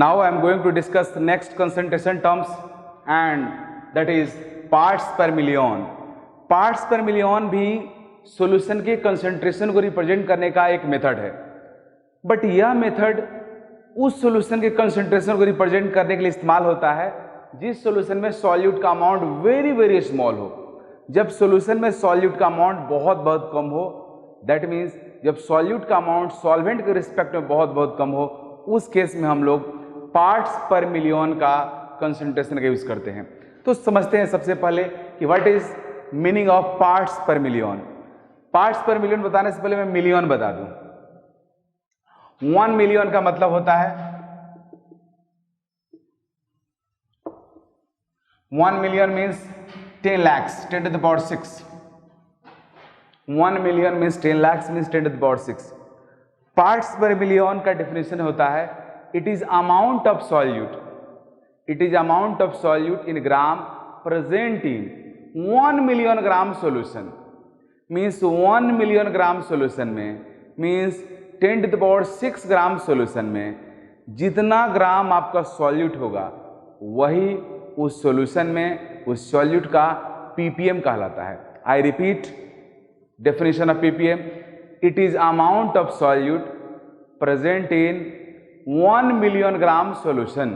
Now I am going to discuss the next concentration terms and that is parts per million. Parts पर million भी solution के concentration को represent करने का एक मेथड है, बट यह मेथड उस सॉल्यूशन के कंसंट्रेशन को रिप्रेजेंट करने के लिए इस्तेमाल होता है जिस सॉल्यूशन में सॉल्यूट का अमाउंट वेरी वेरी स्मॉल हो। जब सॉल्यूशन में सॉल्यूट का अमाउंट बहुत बहुत कम हो, दैट मीन्स जब सॉल्यूट का अमाउंट सॉल्वेंट के रिस्पेक्ट में बहुत बहुत कम हो, उस केस में हम लोग पार्ट्स पर मिलियन का कंसंट्रेशन का यूज करते हैं। तो समझते हैं सबसे पहले कि what is meaning of parts पर मिलियन। पार्ट्स पर मिलियन बताने से पहले मैं मिलियन बता दूं। 1 मिलियन का मतलब होता है 1 million means 10 lakhs 10 to the power 6। 1 million means 10 lakhs means 10 to the power 6। Parts पर मिलियन का डेफिनेशन होता है it is amount of solute, it is amount of solute in gram present in 1 million gram solution. Means 1 million gram solution में means 10 to the power 6 gram solution में जितना ग्राम आपका solute होगा वही उस सॉल्यूशन में उस सॉल्यूट का पीपीएम कहलाता है। I repeat definition of ppm, it is amount of solute present in 1 million gram solution.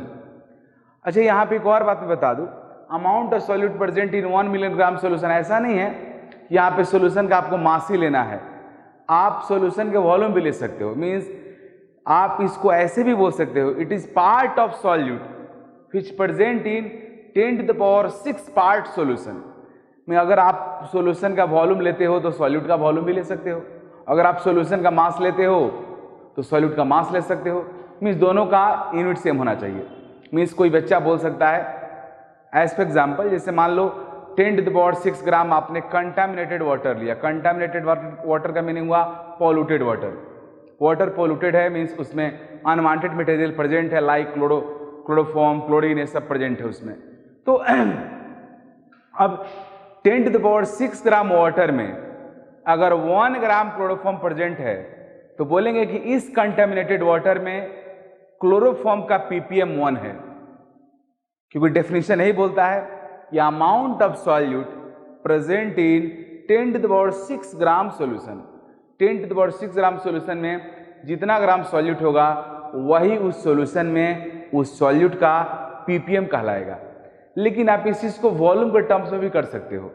अच्छा, यहां पे एक और बात मैं बता दूं, amount of solute present in 1 million gram solution ऐसा नहीं है कि यहाँ पे सॉल्यूशन का आपको मास ही लेना है, आप सॉल्यूशन के वॉल्यूम भी ले सकते हो। मींस आप इसको ऐसे भी बोल सकते हो, it is part of solute which present in 10 to the power 6 part solution में। अगर आप सॉल्यूशन का वॉल्यूम लेते हो तो सॉल्यूट का वॉल्यूम भी ले सकते हो, अगर आप सॉल्यूशन का मास लेते हो तो सॉल्यूट का मास ले सकते हो। मीन्स दोनों का यूनिट सेम होना चाहिए। मीन्स कोई बच्चा बोल सकता है एज फॉर एग्जाम्पल, जैसे मान लो 10 to the power 6 ग्राम आपने कंटामिनेटेड वाटर लिया। कंटामिनेटेड वाटर का मीनिंग हुआ पॉल्यूटेड वाटर। वाटर पॉल्यूटेड है मीन्स उसमें अनवांटेड मटेरियल प्रेजेंट है, लाइक क्लोरोफॉर्म, क्लोरीन, ये सब प्रेजेंट है उसमें। तो अब 10 to the power 6 gram water में अगर 1 ग्राम क्लोरोफॉर्म प्रेजेंट है तो बोलेंगे कि इस कंटामिनेटेड वाटर में क्लोरोफॉर्म का पीपीएम 1 है, क्योंकि डेफिनेशन यही बोलता है कि amount of solute present in 10 to the power 6 gram solution. 10 to the power 6 gram solution में जितना ग्राम सॉल्यूट होगा वही उस सॉल्यूशन में उस सॉल्यूट का पीपीएम कहलाएगा। लेकिन आप इस चीज को वॉल्यूम के टर्म्स में भी कर सकते हो।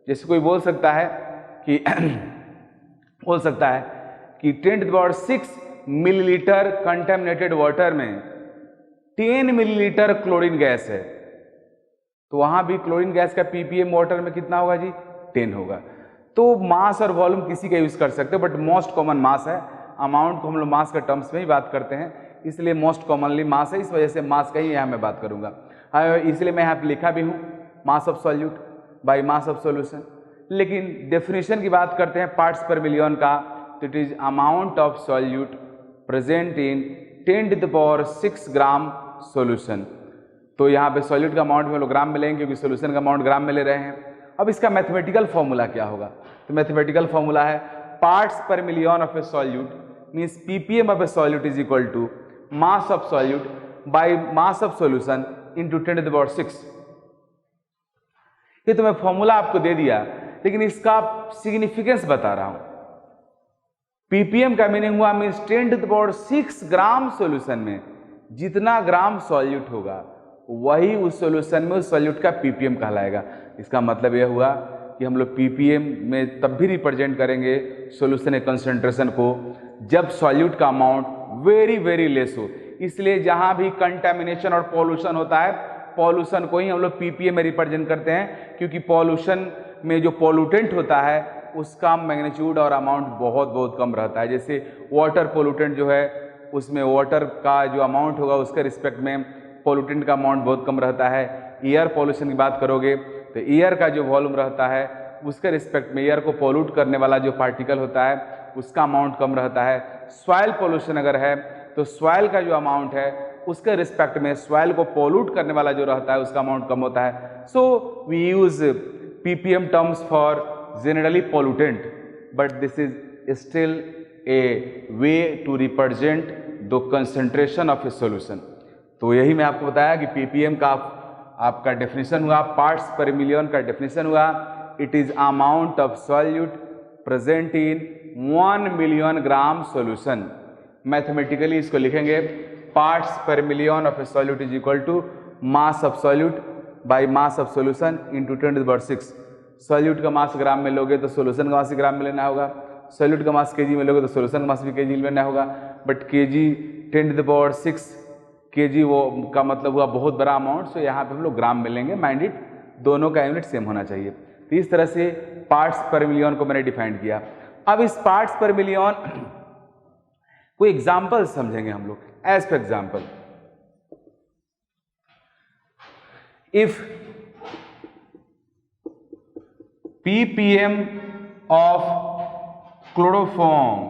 जैसे कोई बोल सकता है कि 10 to the power 6 millilitre contaminated water में 10 मिलीलीटर क्लोरीन गैस है, तो वहां भी क्लोरीन गैस का पीपीएम वाटर में कितना होगा जी? 10 होगा। तो मास और वॉल्यूम किसी का यूज कर सकते हो, बट मोस्ट कॉमन मास है। अमाउंट को हम लोग मास के टर्म्स में ही बात करते हैं, इसलिए मोस्ट कॉमनली मास है, इस वजह से मास का ही यहाँ मैं बात करूंगा। इसलिए मैं यहाँ पे लिखा भी हूँ मास of solute by mass of solution. लेकिन डेफिनेशन की बात करते हैं पार्ट्स पर मिलियन का, तो it is amount of solute present in 10 to the power 6 gram solution. तो यहाँ पे सॉल्यूट का अमाउंट भी हम लोग ग्राम में लेंगे क्योंकि सॉल्यूशन का अमाउंट ग्राम में ले रहे हैं। अब इसका मैथमेटिकल फॉर्मूला क्या होगा? तो मैथमेटिकल फॉर्मूला है पार्ट्स पर million of a solute means PPM of a solute is equal to mass of solute by mass of solution into 10 to the power 6। ये तो मैं फॉर्मूला आपको दे दिया, लेकिन इसका सिग्निफिकेंस बता रहा हूं। पीपीएम का मीनिंग हुआ means 10 to the power 6 gram solution में जितना ग्राम सॉल्यूट होगा वही उस सॉल्यूशन में उस सॉल्यूट का पीपीएम कहलाएगा। इसका मतलब यह हुआ कि हम लोग पीपीएम में तब भी रिप्रेजेंट करेंगे सॉल्यूशन के कंसंट्रेशन को जब सॉल्यूट का अमाउंट वेरी वेरी लेस हो। इसलिए जहां भी कंटामिनेशन और पॉल्यूशन होता है, पॉल्यूशन को ही हम लोग पीपीएम में रिप्रेजेंट करते हैं, क्योंकि पॉल्यूशन में जो पॉल्यूटेंट होता है उसका मैग्नीट्यूड और अमाउंट बहुत बहुत कम रहता है। जैसे वाटर पॉल्यूटेंट जो है उसमें वाटर का जो अमाउंट होगा उसके रिस्पेक्ट में पॉल्यूटेंट का अमाउंट बहुत कम रहता है। एयर पॉल्यूशन की बात करोगे तो एयर का जो वॉल्यूम रहता है उसके रिस्पेक्ट में एयर को पॉल्यूट करने वाला जो पार्टिकल होता है उसका अमाउंट कम रहता है। सॉइल पॉल्यूशन अगर है तो सॉइल का जो अमाउंट है उसके रिस्पेक्ट में सॉइल को पॉल्यूट करने वाला जो रहता है उसका अमाउंट कम होता है। So we use PPM terms for generally pollutant, but this is still a way to represent the concentration of a solution। तो यही मैं आपको बताया कि ppm का आपका डेफिनेशन हुआ, पार्ट्स पर मिलियन का डेफिनेशन हुआ, it is amount of solute present in 1 million gram solution. Mathematically इसको लिखेंगे, पार्ट्स पर million of a solute is equal to mass of solute by mass of solution into 10⁻⁶। Solute का mass ग्राम में लोगे तो solution का mass ग्राम में लेना होगा, सॉल्यूट का मास केजी में लोगे तो सॉल्यूशन का मास भी केजी में लेना होगा। बट केजी 10⁻⁶, केजी वो का मतलब हुआ बहुत बड़ा अमाउंट, सो यहाँ पे हम लोग ग्राम में लेंगे। माइंड इट, दोनों का यूनिट सेम होना चाहिए। तो इस तरह से पार्ट्स पर मिलियन को मैंने डिफाइन किया। अब इस पार्ट्स पर मिलियन कोई एग्जाम्पल समझेंगे हम लोग। As for example, if ppm of chloroform,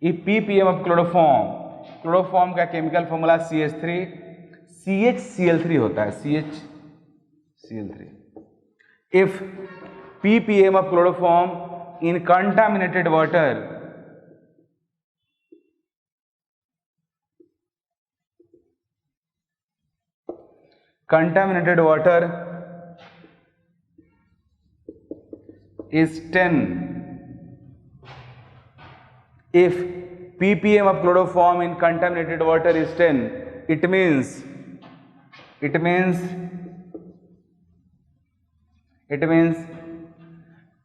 if ppm of chloroform का केमिकल फॉर्मूला CH3, CHCl3 होता है, CHCl3। if ppm of chloroform in contaminated water is 10, if ppm of chloroform in contaminated water is 10, it means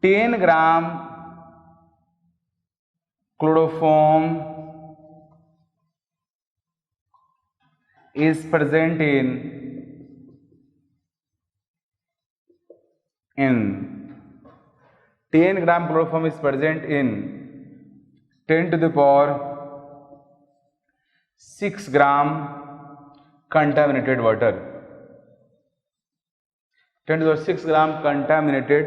10 gram chloroform is present in 10 gram chloroform is present in 10⁻⁶ gram contaminated water, 10⁻⁶ gram contaminated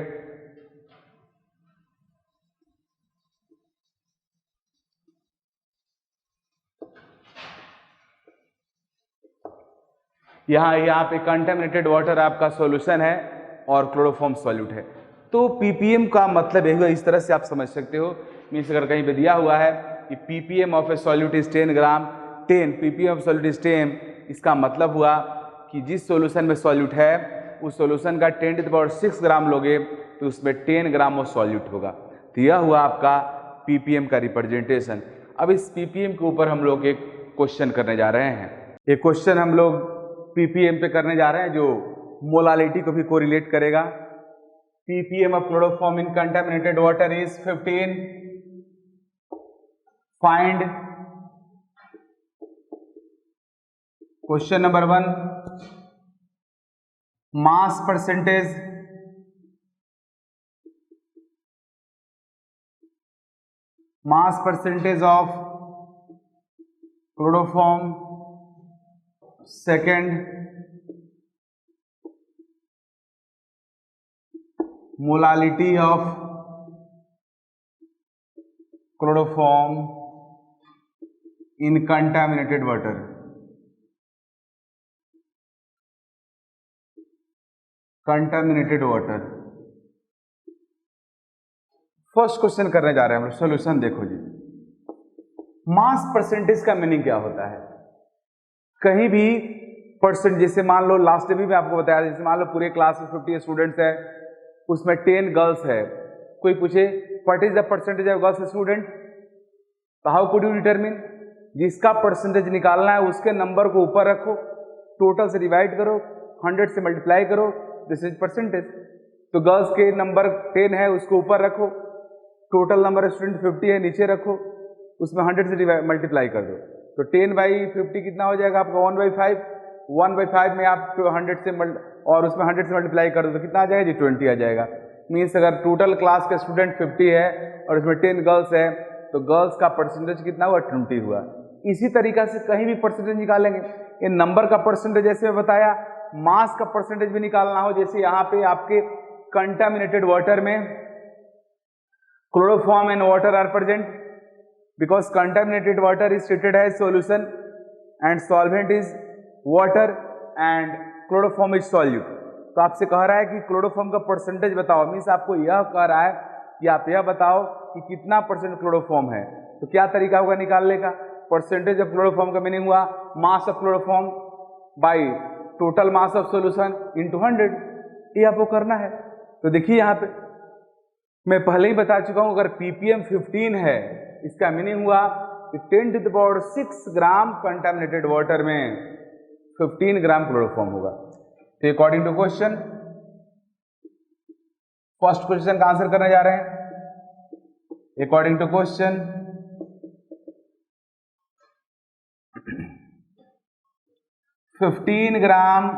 यहाँ पे contaminated water आपका solution है और chloroform solute है। तो ppm का मतलब यही हुआ, इस तरह से आप समझ सकते हो। मीन्स अगर कहीं पे दिया हुआ है कि ppm of a solute is 10 gram, 10 ppm of solute is 10, इसका मतलब हुआ कि जिस सॉल्यूशन में सॉल्यूट है उस सॉल्यूशन का 10⁻⁶ ग्राम लोगे तो उसमें 10 ग्राम वो सॉल्यूट होगा। तो यह हुआ आपका ppm का रिप्रेजेंटेशन। अब इस ppm के ऊपर हम लोग एक क्वेश्चन करने जा रहे हैं। एक क्वेश्चन हम लोग ppm पे करने जा रहे हैं जो मोलालिटी को भी कोरिलेट करेगा। ppm of chloroform in contaminated water is 15. Find question number 1, mass percentage of chloroform. Second, molality of chloroform in contaminated water. First question करने जा रहे हैं हम लोग। सॉल्यूशन देखो जी, मास परसेंटेज का मीनिंग क्या होता है? कहीं भी परसेंट, जैसे मान लो लास्ट में भी आपको बताया, जैसे मान लो पूरे क्लास में 50 स्टूडेंट्स है, उसमें 10 गर्ल्स है। कोई पूछे what is the percentage of girls student, तो हाउ कुड यू डिटरमिन? जिसका परसेंटेज निकालना है उसके नंबर को ऊपर रखो, टोटल से डिवाइड करो, 100 से मल्टीप्लाई करो, दिस इज परसेंटेज। तो गर्ल्स के नंबर 10 है उसको ऊपर रखो, टोटल नंबर स्टूडेंट 50 है नीचे रखो, उसमें 100 से मल्टीप्लाई कर दो। तो 10/50 कितना हो जाएगा आपका 1/5। 1/5 में आप 100 से और उसमें 100 से मल्टीप्लाई कर दो तो कितना आ जाएगा जी 20 आ जाएगा। मीन्स अगर टोटल क्लास के स्टूडेंट 50 है और इसमें 10 गर्ल्स है तो गर्ल्स का परसेंटेज कितना हुआ 20 हुआ। इसी तरीका से कहीं भी परसेंटेज निकालेंगे। ये नंबर का परसेंटेज जैसे मैं बताया, मास का परसेंटेज भी निकालना हो, जैसे यहाँ पे आपके कंटामिनेटेड वाटर में chloroform and water are present, because contaminated water is treated as solution and solvent is water and chloroform is solute. तो आपसे कह रहा है कि क्लोरोफॉर्म का परसेंटेज बताओ, मीन्स आपको यह कह रहा है कि आप यह बताओ कि कितना परसेंट क्लोरोफॉर्म है। तो क्या तरीका होगा निकालने का? परसेंटेज ऑफ क्लोरोफॉर्म का मीनिंग हुआ मास of chloroform by total mass of solution into 100। ये आपको करना है। तो देखिए यहाँ पे मैं पहले ही बता चुका हूं, अगर ppm 15 है इसका मीनिंग हुआ कि 10⁶ ग्राम कंटामिनेटेड वाटर में 15 ग्राम क्लोरोफॉर्म होगा। तो according to question, first question का आंसर करने जा रहे हैं। According to question, $15 gram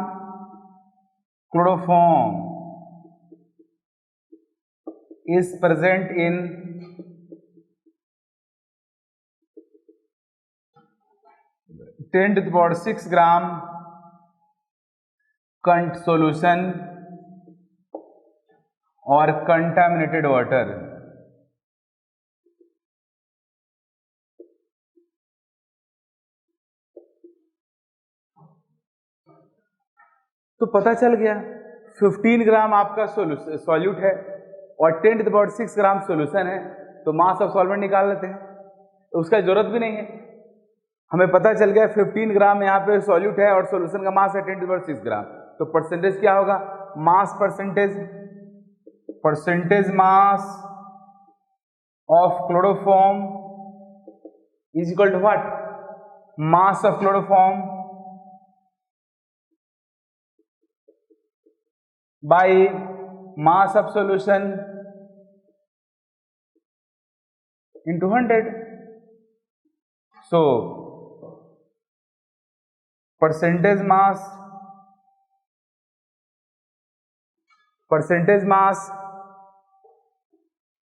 chloroform is present in 10⁶ gram solution और contaminated water। तो पता चल गया 15 ग्राम आपका सॉल्यूट है और 10⁶ ग्राम सॉल्यूशन है, तो मास ऑफ सॉल्वेंट निकाल लेते हैं। तो उसका जरूरत भी नहीं है, हमें पता चल गया 15 ग्राम यहाँ पे सॉल्यूट है और सॉल्यूशन का मास है 10⁶ ग्राम। तो परसेंटेज क्या होगा, mass percentage mass of chloroform is equal to what, mass of chloroform by mass of solution into 100। so percentage mass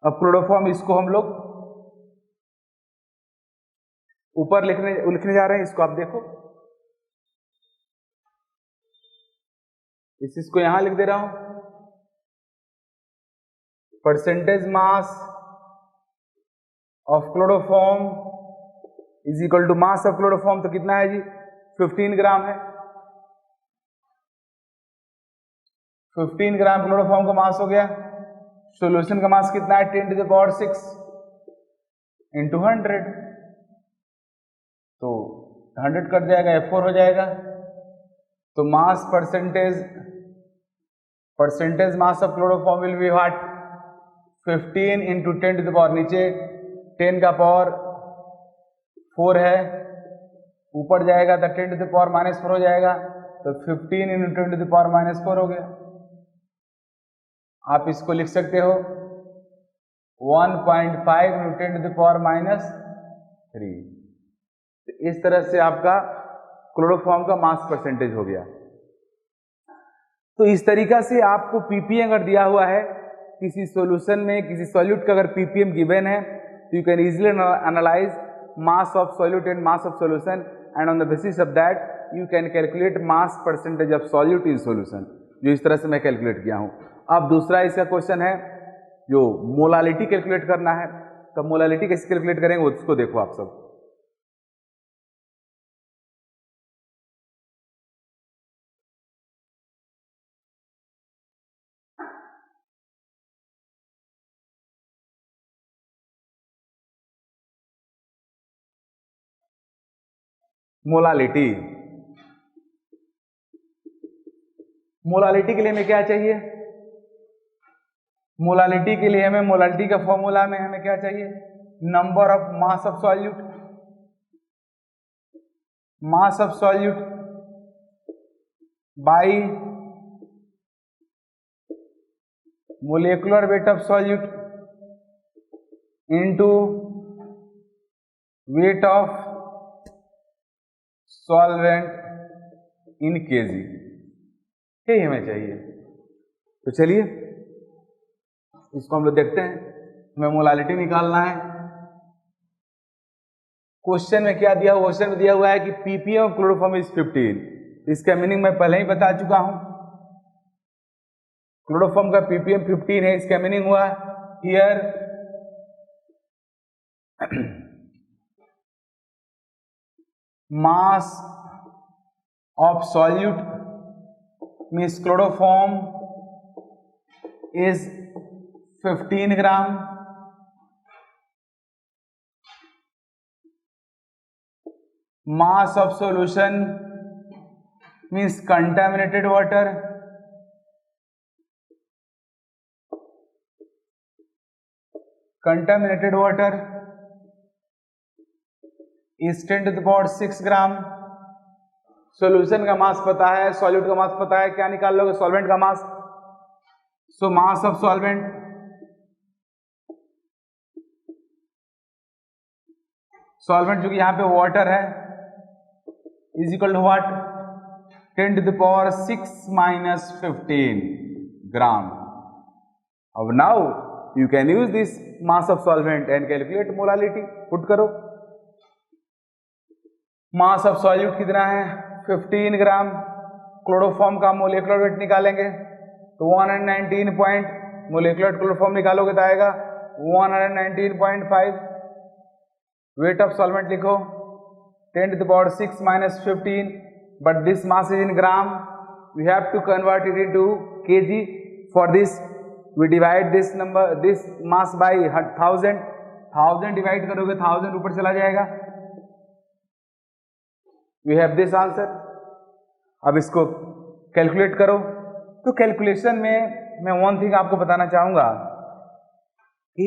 of chloroform, इसको हम लोग ऊपर लिखने जा रहे हैं। इसको आप देखो, इस चीज को यहां लिख दे रहा हूं, percentage mass of chloroform is equal to mass of chloroform. तो कितना है जी, 15 ग्राम है। 15 ग्राम क्लोरोफॉर्म का मास हो गया। सॉल्यूशन का मास कितना है, 10⁶ इंटू 100। तो 100 कट जाएगा, F4 हो जाएगा। तो मास percentage mass of chloroform will be what, 15 into 10⁻, नीचे 10 का पावर 4 है, ऊपर जाएगा तो 10⁻⁻4 हो जाएगा। तो 15 इंटू 10⁻⁻4 हो गया। आप इसको लिख सकते हो 1.5 इंटू 10⁻3। इस तरह से आपका क्लोरोफॉर्म का मास परसेंटेज हो गया। तो इस तरीका से आपको पीपीएम अगर दिया हुआ है किसी सॉल्यूशन में, किसी सॉल्यूट का अगर पीपीएम गिवन है, तो you can easily analyse mass of solute and mass of solution, and on the basis of that you can calculate mass percentage of solute in solution, जो इस तरह से मैं कैलकुलेट किया हूं। अब दूसरा इसका क्वेश्चन है जो मोलालिटी कैलकुलेट करना है। तो मोलालिटी कैसे कैलकुलेट करेंगे उसको देखो आप सब। मोलालिटी के लिए हमें क्या चाहिए, मोलालिटी के लिए हमें मोलालिटी का फॉर्मूला में हमें क्या चाहिए, number of mass of solute, mass of solute by molecular weight of solute into weight of solvent in KG, यही हमें चाहिए। तो चलिए इसको हम लोग देखते हैं, हमें मोलालिटी निकालना है। क्वेश्चन में क्या दिया हुआ, क्वेश्चन में दिया हुआ है कि पीपीएम ऑफ क्लोरोफॉर्म इज 15। इसका मीनिंग मैं पहले ही बता चुका हूं, क्लोरोफॉर्म का पीपीएम 15 है। इसका मीनिंग हुआ here mass of solute means chloroform is 15 gram mass of solution means contaminated water, is 10 to the power 6 gram. Solution का मास पता है, सॉल्यूट का मास पता है, क्या निकाल लोगे? सॉल्वेंट का मास। सो मास ऑफ सॉल्वेंट जो कि यहाँ पे वाटर है is equal to what? 10 to the power 6 minus 15 gram. अब now you can use this mass of solvent and calculate molality. Put करो, मास ऑफ सॉल्यूट कितना है? 15 ग्राम। क्लोरोफॉर्म का मोलेकुलर वेट निकालेंगे तो 119 पॉइंट, मोलेकुलर क्लोरोफॉर्म निकालोगे तो आएगा 119.5। वेट ऑफ सॉल्वेंट लिखो 10 to the power 6 minus 15, but this mass is in gram. We have to convert it into kg. For this we divide this number, this mass by 1000. 1000 divide करोगे 1000 ऊपर चला जाएगा। We have this answer. अब इसको calculate करो। तो calculation में मैं वन थिंग आपको बताना चाहूंगा कि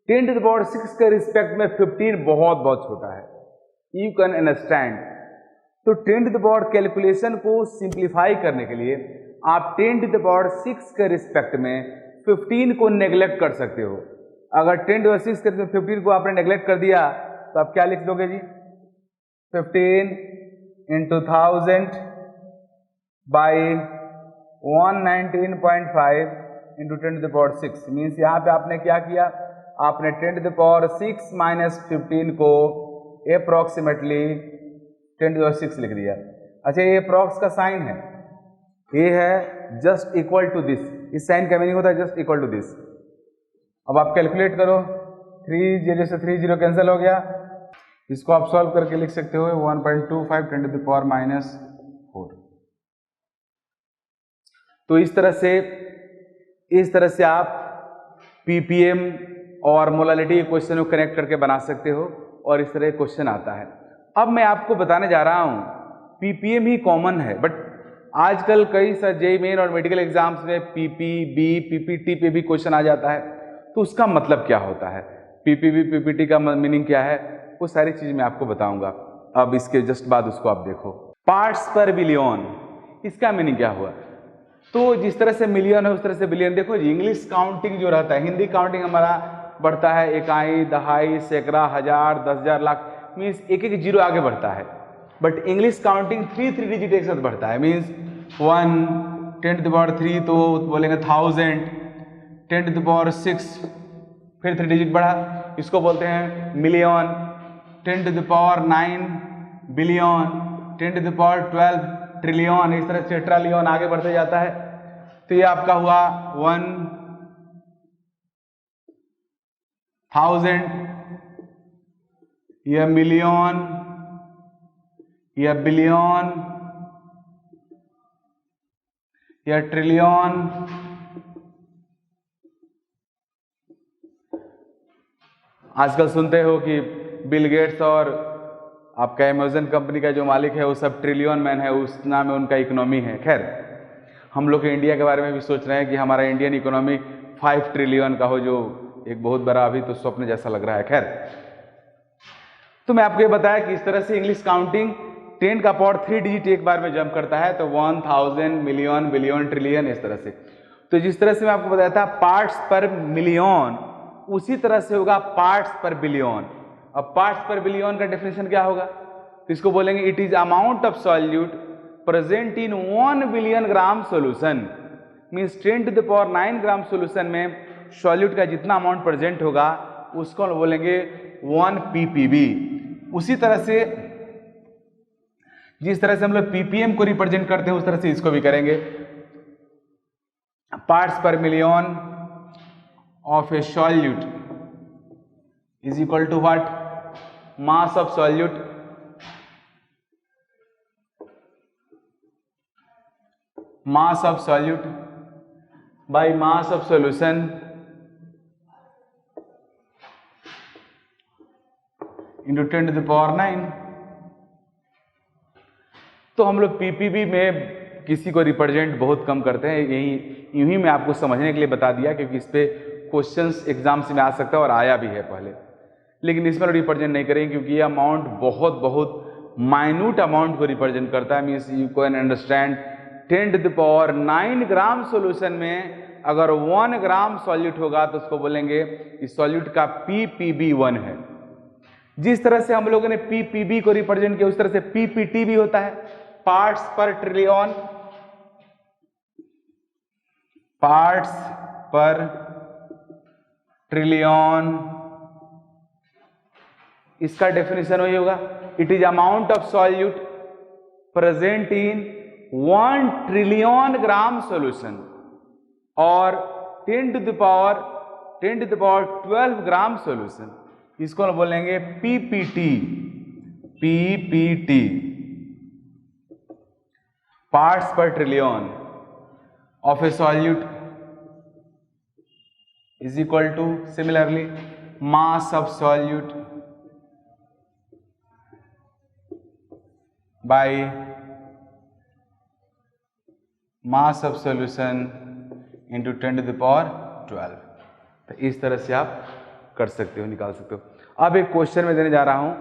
10 to the power 6 के रिस्पेक्ट में 15 बहुत बहुत छोटा है। You can understand. तो 10 to the power कैलकुलेशन को सिंप्लीफाई करने के लिए आप 10 to the power 6 के रिस्पेक्ट में 15 को नेग्लेक्ट कर सकते हो। अगर 10 to the 6 के 15 को आपने नेग्लेक्ट कर दिया तो आप क्या लिख दोगे जी? 15 into 1000 by 119.5 into 10 to the power 6 means यहाँ पे आपने क्या किया? आपने 10 to the power 6 minus 15 को अप्रोक्सीमेटली 10 to the 6 लिख दिया। अच्छा, ये अप्रोक्स का साइन है, ये है जस्ट इक्वल टू दिस। इस साइन का मीनिंग होता है जस्ट इक्वल टू दिस। अब आप कैलकुलेट करो, 30 से 30 कैंसिल हो गया। इसको आप सॉल्व करके लिख सकते हो 1.25 10 to the power minus 4। तो इस तरह से आप पीपीएम और मोलालिटी क्वेश्चन को कनेक्ट करके बना सकते हो और इस तरह क्वेश्चन आता है। अब मैं आपको बताने जा रहा हूं, पीपीएम ही कॉमन है, बट आजकल कई सारे जेईई मेन और मेडिकल एग्जाम्स में पीपीबी पीपीटी पे भी क्वेश्चन आ जाता है। तो उसका मतलब क्या होता है, पीपीबी पीपीटी का मीनिंग क्या है, वो सारी चीज मैं आपको बताऊंगा। अब इसके जस्ट बाद उसको आप देखो। पार्ट्स पर बिलियन, इसका मीनिंग क्या हुआ? तो जिस तरह से मिलियन है उस तरह से बिलियन। देखो जी, इंग्लिश काउंटिंग जो रहता है, हिंदी काउंटिंग हमारा बढ़ता है इकाई, दहाई, सैकड़ा, हजार, 10,000, लाख, मीन्स एक एक जीरो आगे बढ़ता है। बट इंग्लिश काउंटिंग 3 डिजिट एक साथ बढ़ता है। मीन्स 1 10 to the power 3 तो बोलेंगे 1000, 10 to the power 6 फिर 3 डिजिट बढ़ा, इसको बोलते हैं million. 10 to the power 9 billion, 10 to the power 12 trillion, इस तरह से ट्रिलियन आगे बढ़ते जाता है। तो ये आपका हुआ 1000, यह मिलियन, यह बिलियन, यह ट्रिलियन, आजकल सुनते हो कि बिल गेट्स और आपका अमेज़न कंपनी का जो मालिक है वो सब ट्रिलियन मैन है, उस नाम में उनका इकोनॉमी है। खैर, हम लोग इंडिया के बारे में भी सोच रहे हैं कि हमारा इंडियन इकोनॉमी 5 ट्रिलियन का हो, जो एक बहुत बड़ा अभी तो स्वप्न जैसा लग रहा है। खैर, तो मैं आपको ये बताया कि इस तरह से इंग्लिश काउंटिंग 10 का पावर 3 डिजिट एक बार में जंप करता है, तो 1000, मिलियन, बिलियन, ट्रिलियन, इस तरह से। तो जिस तरह से मैं आपको बताया था पार्ट्स पर मिलियन, उसी तरह से होगा पार्ट्स पर बिलियन। अब पार्ट्स पर बिलियन का डेफिनेशन क्या होगा? तो इसको बोलेंगे it is amount of solute present in 1 billion gram solution. Means 10 to the power 9 gram solution में सॉल्यूट का जितना अमाउंट प्रेजेंट होगा उसको बोलेंगे 1 ppb। उसी तरह से जिस तरह से हम लोग पीपीएम को रिप्रेजेंट करते हैं उस तरह से इसको भी करेंगे। पार्ट्स पर million of a solute is equal to what? Mass of solute by mass of solution into 10 to the power 9 तो हम लोग पीपीबी में किसी को रिप्रेजेंट बहुत कम करते हैं, यही यूं ही मैं आपको समझने के लिए बता दिया, क्योंकि इस पे क्वेश्चंस एग्जाम्स में आ सकता है और आया भी है पहले। लेकिन इसमें रिप्रेजेंट नहीं करेंगे क्योंकि ये अमाउंट बहुत माइन्यूट अमाउंट को रिप्रेजेंट करता है। Means you can understand 10⁹ gram solution में अगर 1 ग्राम सॉल्यूट होगा तो उसको बोलेंगे इस सॉल्यूट का PPB1 है। जिस तरह से हम लोगों ने PPB को रिप्रेजेंट किया उस तरह से PPT भी होता है, पार्ट्स पर ट्रिलियन। पार्ट्स पर ट्रिलियन, इसका डेफिनेशन वही होगा, it is amount of solute present in 1 trillion gram solution और 10⁻12 ग्राम सॉल्यूशन, इसको बोलेंगे PPT। PPT पार्ट्स पर trillion of a solute is equal to similarly mass of solute by mass of solution into 10⁻12। तो इस तरह से आप कर सकते हो, निकाल सकते हो। अब एक क्वेश्चन में देने जा रहा हूं।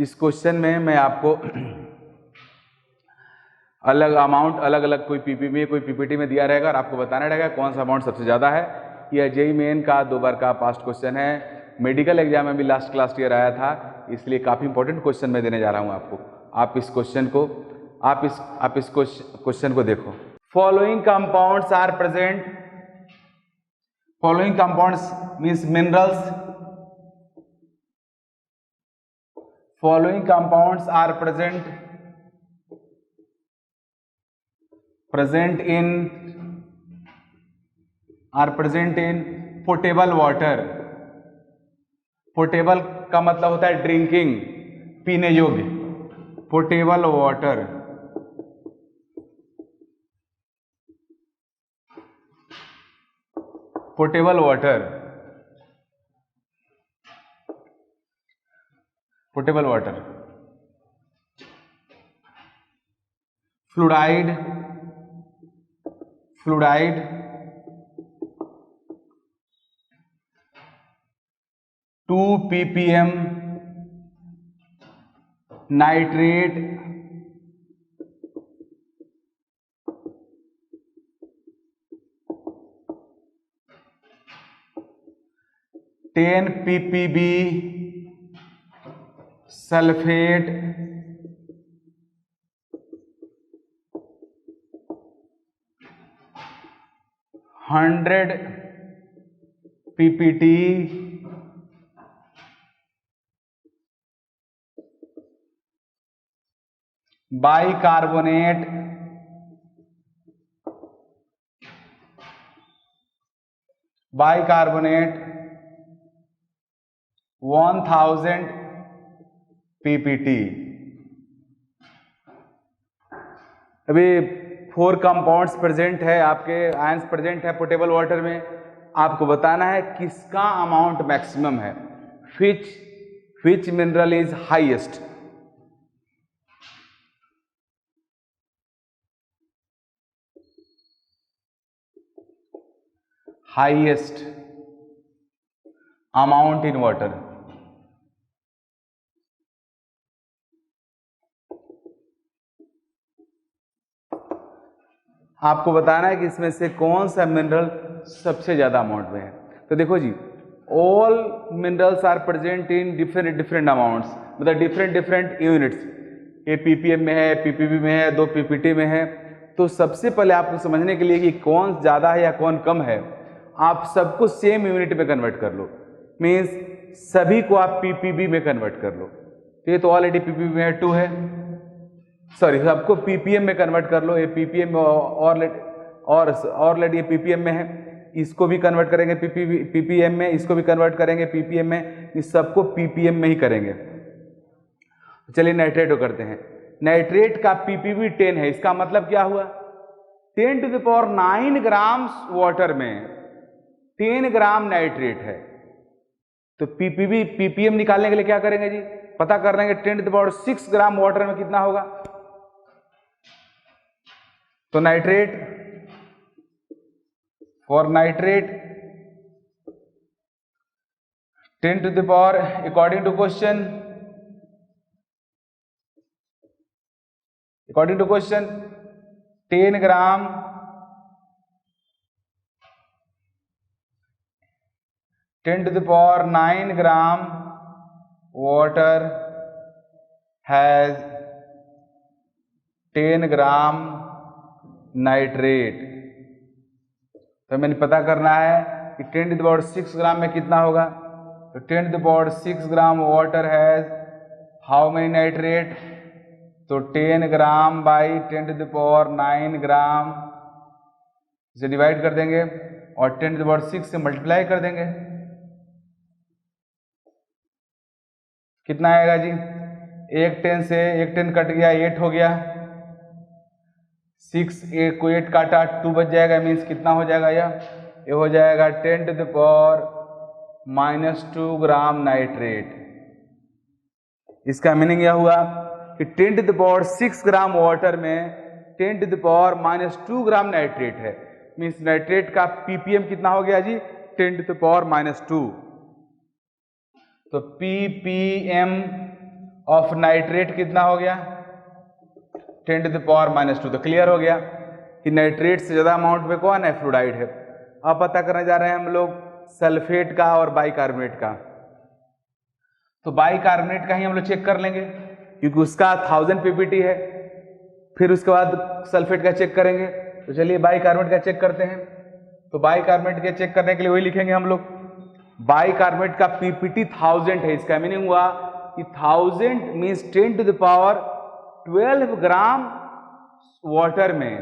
इस क्वेश्चन में मैं आपको अलग अमाउंट अलग अलग कोई पीपीबी में कोई पीपीटी में दिया रहेगा और आपको बताना रहेगा कौन सा अमाउंट सबसे ज़्यादा है। यह जेईई मेन का 2 बार का पास्ट क्वेश्चन है, मेडिकल एग्जाम में भी लास्ट ईयर आया था, इसलिए काफ़ी इंपॉर्टेंट क्वेश्चन मैं देने जा रहा हूं आपको। आप इस क्वेश्चन को आप इस क्वेश्चन को देखो। Following compounds are present, following compounds means minerals, following compounds are present in portable water. Portable का मतलब होता है ड्रिंकिंग, पीने योग्य। Portable water, portable water, portable water, fluoride, fluoride, 2 ppm nitrate, ten ppb sulphate, 100 ppt bicarbonate, 1000 ppt। अभी 4 compounds present है, आपके ions present है पोर्टेबल वाटर में। आपको बताना है किसका अमाउंट मैक्सिमम है, which mineral is highest. Highest amount in water, आपको बताना है कि इसमें से कौन सा मिनरल सबसे ज्यादा अमाउंट में है। तो देखो जी, all minerals are present in different amounts, मतलब डिफरेंट यूनिट्स। ये ppm में है, ppb में है, 2 ppt में है। तो सबसे पहले आपको समझने के लिए कि कौन ज्यादा है या कौन कम है, आप सबको सेम यूनिट में कन्वर्ट कर लो। मीन्स सभी को आप ppb में कन्वर्ट कर लो। तो ये तो ऑलरेडी ppb में है, 2 है, सॉरी सबको ppm में कन्वर्ट कर लो। ये ppm में ऑलरेडी ये ppm में है, इसको भी कन्वर्ट करेंगे ppm में, इसको भी कन्वर्ट करेंगे ppm में, इस सबको ppm में ही करेंगे। चलिए नाइट्रेट को करते हैं। नाइट्रेट का ppb 10 है, इसका मतलब क्या हुआ, 10⁹ ग्राम वाटर में 10 ग्राम नाइट्रेट है। तो ppm निकालने के लिए क्या करेंगे जी, पता कर लेंगे 10⁶ ग्राम वाटर में कितना होगा। तो nitrate, for nitrate 10 to the power according to question 10 gram 10 to the power 9 gram water has 10 gram nitrate. तो मैंने पता करना है कि 10 to the power 6 ग्राम में कितना होगा। तो 10 to the power 6 gram water has how many nitrate, तो 10 gram by 10 to the power 9 ग्राम, इसे डिवाइड कर देंगे और 10 to the power 6 से मल्टीप्लाई कर देंगे। कितना आएगा जी, एक 10 से एक 10 कट गया, 8 हो गया, 6 8 को 8 काटा 2 बच जाएगा, मीन्स कितना हो जाएगा, ये हो जाएगा 10 to the power -2 gram nitrate. इसका मीनिंग यह हुआ कि 10 to the power 6 gram water में 10 to the power -2 gram nitrate है, मीन्स नाइट्रेट का ppm कितना हो गया जी, 10 to the power -2। तो ppm ऑफ नाइट्रेट कितना हो गया, 10 to the power -2। तो क्लियर हो गया कि नाइट्रेट से ज्यादा अमाउंट में कौन है, फ्लोराइड है। अब पता करने जा रहे हैं हम लोग सल्फेट का और बाइकार्बोनेट का। तो बाइकार्बोनेट का ही हम लोग चेक कर लेंगे क्योंकि उसका 1000 ppt है, फिर उसके बाद सल्फेट का चेक करेंगे। तो चलिए बाइकार्बोनेट का चेक करते हैं। तो बाइकार्बोनेट के चेक करने के लिए वही लिखेंगे हम लोग, बाइकार्बोनेट का ppt 1000 है। इसका मीनिंग हुआ कि 1000 means 10 to the power 12 gram water में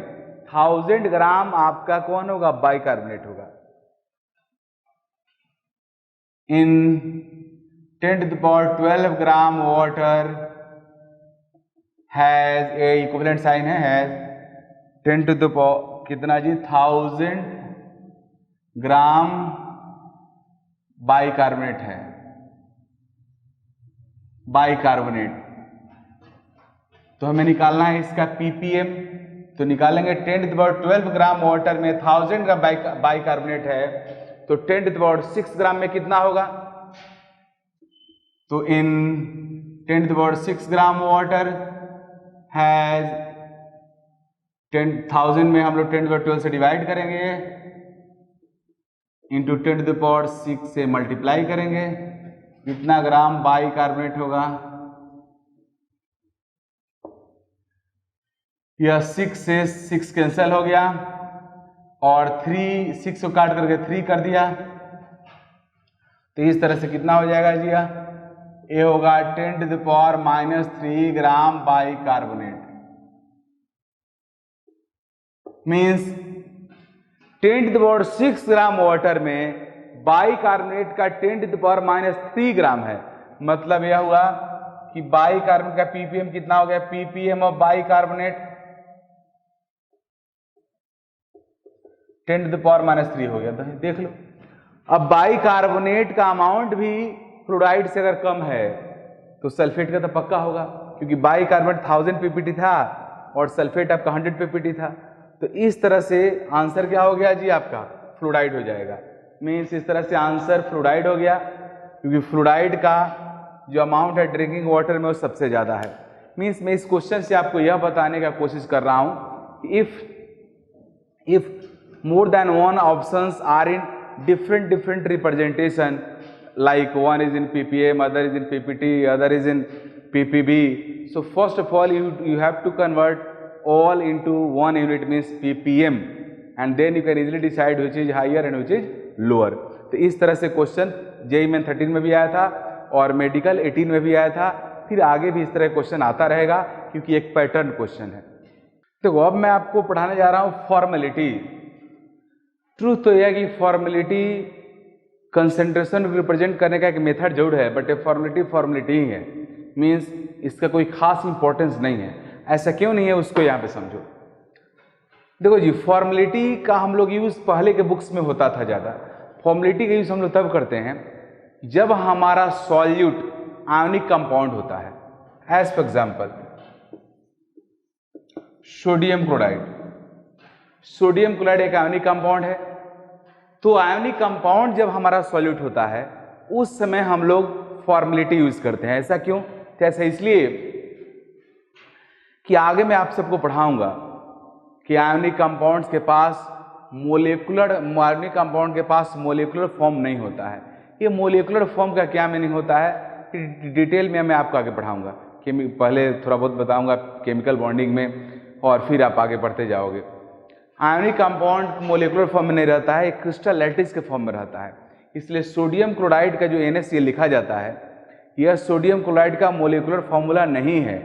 1000 ग्राम आपका कौन होगा, बाइकार्बोनेट होगा। In 10 to the power 12 gram water has a equivalent sign है, हैज 10 to the power कितना जी, 1000 ग्राम बाइकार्बोनेट है, बाइकार्बोनेट। तो हमें निकालना है इसका ppm। तो निकालेंगे 10 to the power 12 gram water में 1000 का बाइकार्बोनेट है, तो 10 to the power 6 ग्राम में कितना होगा। तो इन 10 to the power 6 gram water has 10,000 में हम लोग 10 to the power 12 से डिवाइड करेंगे, इंटू 10 to the power 6 से मल्टीप्लाई करेंगे, कितना ग्राम बाइकार्बोनेट होगा। यह 6 से 6 कैंसिल हो गया और 3 6 को काट करके 3 कर दिया। तो इस तरह से कितना हो जाएगा जी, ये होगा 10 to the power -3 gram bicarbonate. Means 10 to the power 6 gram water में बाइकार्बोनेट का 10 to the power -3 ग्राम है। मतलब यह हुआ कि बाइकार्बोनेट का ppm कितना हो गया, ppm of bicarbonate 10 to the power -3 हो गया। तो देख लो, अब बाइकार्बोनेट का अमाउंट भी फ्लोराइड से अगर कम है तो सल्फेट का तो पक्का होगा, क्योंकि बाइकार्बोनेट 1000 ppt था और सल्फेट आपका 100 ppt था। तो इस तरह से आंसर क्या हो गया जी, आपका फ्लोराइड हो जाएगा। मीन्स इस तरह से आंसर फ्लोराइड हो गया, क्योंकि फ्लोराइड का जो अमाउंट है ड्रिंकिंग वाटर में वो सबसे ज़्यादा है। मीन्स मैं इस क्वेश्चन से आपको यह बताने का कोशिश कर रहा हूँ कि if more than one options are in different representation, like one is in ppm, other is in ppt, other is in ppb. So first of all you have to convert all into one unit, means ppm, and then you can easily decide which is higher and which is lower. तो इस तरह से question JEE Main 13 में भी आया था और medical 18 में भी आया था, फिर आगे भी इस तरह क्वेश्चन आता रहेगा क्योंकि एक पैटर्न क्वेश्चन है। तो अब मैं आपको पढ़ाने जा रहा हूँ फॉर्मेलिटी। ट्रूथ तो यह है कि फॉर्मेलिटी कंसंट्रेशन रिप्रेजेंट करने का एक मेथड जरूर है, बट फॉर्मेलिटी ही है। मीन्स इसका कोई खास इंपॉर्टेंस नहीं है। ऐसा क्यों नहीं है उसको यहाँ पे समझो। देखो जी, फॉर्मेलिटी का हम लोग यूज पहले के बुक्स में होता था ज़्यादा। फॉर्मेलिटी का यूज हम लोग तब करते हैं जब हमारा सॉल्यूट आयनिक कंपाउंड होता है। As for example sodium chloride, sodium chloride एक आयनिक कंपाउंड है। तो आयनिक कंपाउंड जब हमारा सॉल्यूट होता है उस समय हम लोग फॉर्मेलिटी यूज करते हैं। ऐसा क्यों? तो ऐसा इसलिए कि आगे मैं आप सबको पढ़ाऊंगा कि आयनिक कंपाउंड्स के पास आयनिक कंपाउंड के पास मोलिकुलर फॉर्म नहीं होता है। ये मोलिकुलर फॉर्म का क्या मीनिंग होता है डिटेल में मैं आपको आगे पढ़ाऊंगा। कि पहले थोड़ा बहुत बताऊंगा केमिकल बॉन्डिंग में और फिर आप आगे बढ़ते जाओगे। आयनिक कंपाउंड मोलिकुलर फॉर्म में नहीं रहता है, एक क्रिस्टल लैटिस के फॉर्म में रहता है। इसलिए सोडियम क्लोराइड का जो NaCl लिखा जाता है यह सोडियम क्लोराइड का मोलिकुलर फॉर्मूला नहीं है,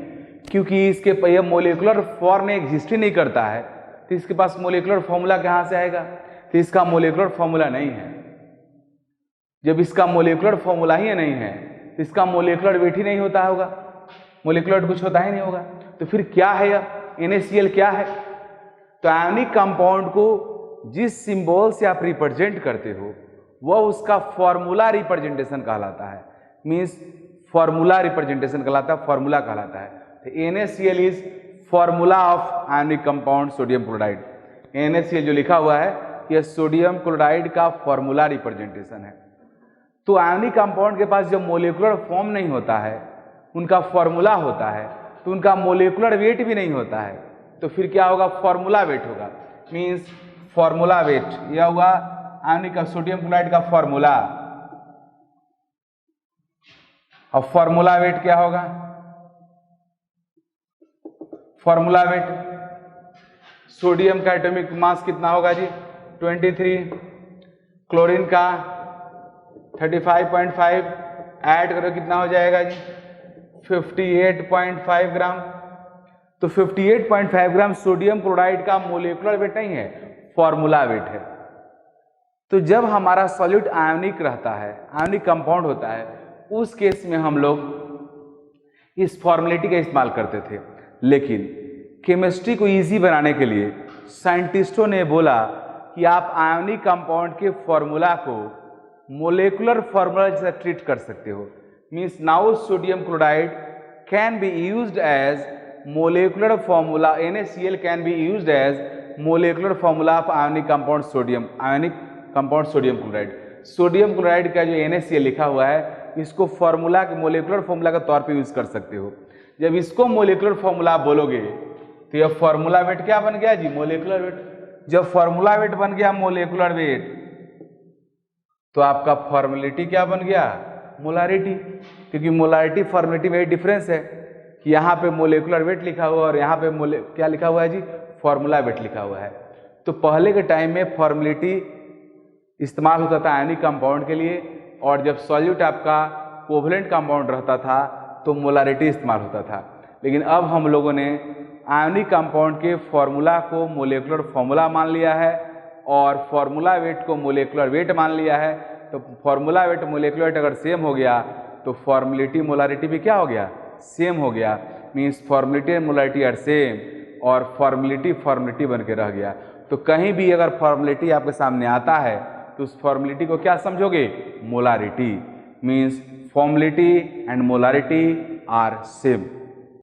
क्योंकि इसके यह मोलिकुलर फॉर्म में एग्जिस्ट ही नहीं करता है। तो इसके पास मोलिकुलर फॉर्मूला कहाँ से आएगा? तो इसका मोलिकुलर फॉर्मूला नहीं है। जब इसका मोलिकुलर फॉर्मूला ही नहीं है तो इसका मोलिकुलर वेट ही नहीं होता होगा, मोलिकुलर कुछ होता ही नहीं होगा। तो फिर क्या है यह NaCl क्या है? तो आयनिक कंपाउंड को जिस सिंबल से आप रिप्रेजेंट करते हो वह उसका फॉर्मूला रिप्रेजेंटेशन कहलाता है। मींस फॉर्मूला रिप्रेजेंटेशन कहलाता है, फॉर्मूला कहलाता है। तो NaCl is formula of ionic compound sodium chloride. NaCl जो लिखा हुआ है यह सोडियम क्लोराइड का फॉर्मूला रिप्रेजेंटेशन है। तो आयनिक कंपाउंड के पास जब मोलिकुलर फॉर्म नहीं होता है, उनका फॉर्मूला होता है, तो उनका मोलिकुलर वेट भी नहीं होता है। तो फिर क्या होगा? फॉर्मूला वेट होगा। मींस फॉर्मूला वेट यह हुआ आयनिक का सोडियम क्लोराइड का फॉर्मूला। और फॉर्मूला वेट क्या होगा? फॉर्मूला वेट सोडियम का एटॉमिक मास कितना होगा जी? 23। क्लोरीन का 35.5 ऐड करो कितना हो जाएगा जी? 58.5 ग्राम। तो 58.5 ग्राम सोडियम क्लोराइड का मोलिकुलर वेट नहीं है, फॉर्मूला वेट है। तो जब हमारा सॉल्यूट आयनिक रहता है, आयनिक कंपाउंड होता है, उस केस में हम लोग इस फॉर्मेलिटी का इस्तेमाल करते थे। लेकिन केमिस्ट्री को इजी बनाने के लिए साइंटिस्टों ने बोला कि आप आयनिक कंपाउंड के फॉर्मूला को मोलिकुलर फॉर्मूला जैसा ट्रीट कर सकते हो। Means now sodium chloride can be used as molecular formula, NaCl can be used as molecular formula of ionic compound sodium, ionic compound sodium chloride. Sodium chloride का जो NaCl लिखा हुआ है इसको फॉर्मूला के मोलिकुलर फॉर्मूला के तौर पे यूज कर सकते हो। जब इसको मोलिकुलर फॉर्मूला बोलोगे तो यह फॉर्मूला वेट क्या बन गया जी? Molecular weight. जब फॉर्मूला वेट बन गया मोलिकुलर वेट तो आपका फॉर्मेलिटी क्या बन गया? मोलारिटी। क्योंकि मोलारिटी फॉर्मेलिटी में डिफरेंस है कि यहाँ पे मोलिकुलर वेट लिखा हुआ और यहाँ पे क्या लिखा हुआ है जी? फॉर्मूला वेट लिखा हुआ है। तो पहले के टाइम में फॉर्मेलिटी इस्तेमाल होता था आयनिक कंपाउंड के लिए, और जब सॉल्यूट आपका कोवलेंट कंपाउंड रहता था तो मोलारिटी इस्तेमाल होता था। लेकिन अब हम लोगों ने आयनिक कंपाउंड के फॉर्मूला को मोलिकुलर फॉर्मूला मान लिया है और फॉर्मूला वेट को मोलिकुलर वेट मान लिया है। तो फॉर्मूला वेट मोलिकुलर वेट अगर सेम हो गया तो फॉर्मेलिटी मोलारिटी भी क्या हो गया? सेम हो गया। Means formality and molarity are same, और फॉर्मेलिटी बन के रह गया। तो कहीं भी अगर फॉर्मेलिटी आपके सामने आता है तो उस फॉर्मेलिटी को क्या समझोगे? Molarity. Means formality and molarity are same.